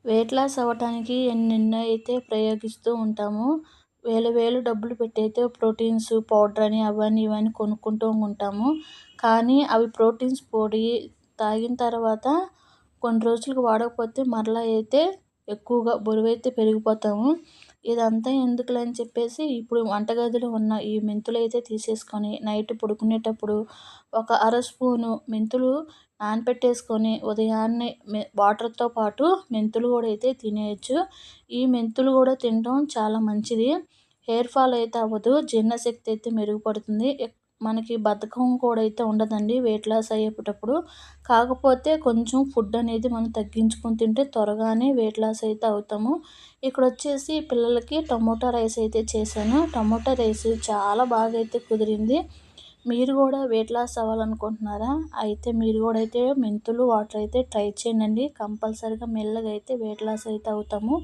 Weight loss అవ్వటానికి ఎన్నెన్నో అయితే ప్రయోగిస్తూ ఉంటాము. వేలు వేలు డబ్బులు పెట్టయితే ప్రోటీన్స్ పౌడర్ అని అవని ఇవని కొనుక్కుంటూ ఉంటాము. కానీ అవి ప్రోటీన్స్ పొడి తాగిన తర్వాత కొన్ని రోజులకి వాడకపోతే మరలా అయితే ఎక్కువగా బరువైతే పెరిగిపోతాము. ఇదంతా ఎందుకులే అని చెప్పేసి ఇప్పుడు వంటగదిలో ఉన్న ఈ మెంతులైతే తీసేసుకొని నైట్ పడుకునేటప్పుడు ఒక అర స్పూను మెంతులు నానపెట్టేసుకొని ఉదయాన్నే వాటర్‌తో పాటు మెంతులు గూడా అయితే తినేయొచ్చు. ఈ మెంతులు గూడా తినడం చాలా మంచిది. హెయిర్ ఫాల్ అయితే అవ్వదు. జీర్ణశక్తి అయితే మెరుగుపడుతుంది. మనకి బద్ధకం కూడా అయితే ఉండదండి వెయిట్ లాస్ అయ్యేటప్పుడు. కాకపోతే కొంచెం ఫుడ్ అనేది మనం తగ్గించుకొని తింటే త్వరగానే వెయిట్ లాస్ అయితే అవుతాము. ఇక్కడొచ్చేసి పిల్లలకి టమోటా రైస్ అయితే చేశాను. టమోటా రైస్ చాలా బాగా అయితే కుదిరింది. మీరు గూడా వెయిట్ లాస్ అవ్వాలనుకుంటున్నారా? అయితే మీరు గూడా అయితే మెంతులు వాటర్ అయితే ట్రై చేయండి. కంపల్సరీగా మెల్లగా అయితే వెయిట్ లాస్ అయితే అవుతాము.